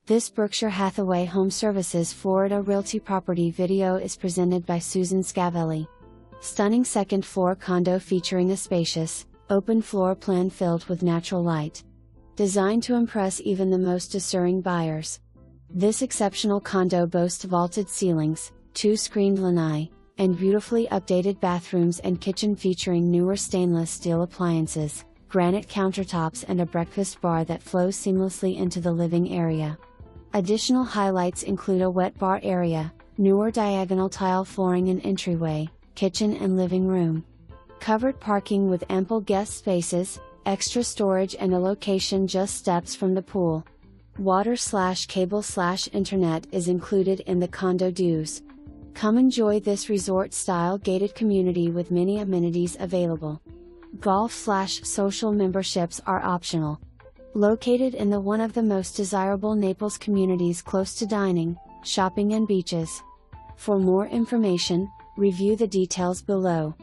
This Berkshire Hathaway HomeServices Florida Realty property video is presented by Susan Scavelli. Stunning second floor condo featuring a spacious, open floor plan filled with natural light. Designed to impress even the most discerning buyers. This exceptional condo boasts vaulted ceilings, 2 screened lanai, and beautifully updated bathrooms and kitchen featuring newer stainless steel appliances, granite countertops and a breakfast bar that flows seamlessly into the living area. Additional highlights include a wet bar area, newer diagonal tile flooring and entryway, kitchen and living room. Covered parking with ample guest spaces, extra storage and a location just steps from the pool. Water/cable/internet is included in the condo dues. Come enjoy this resort-style gated community with many amenities available. Golf/social memberships are optional. Located in one of the most desirable Naples communities close to dining, shopping and beaches. For more information, review the details below.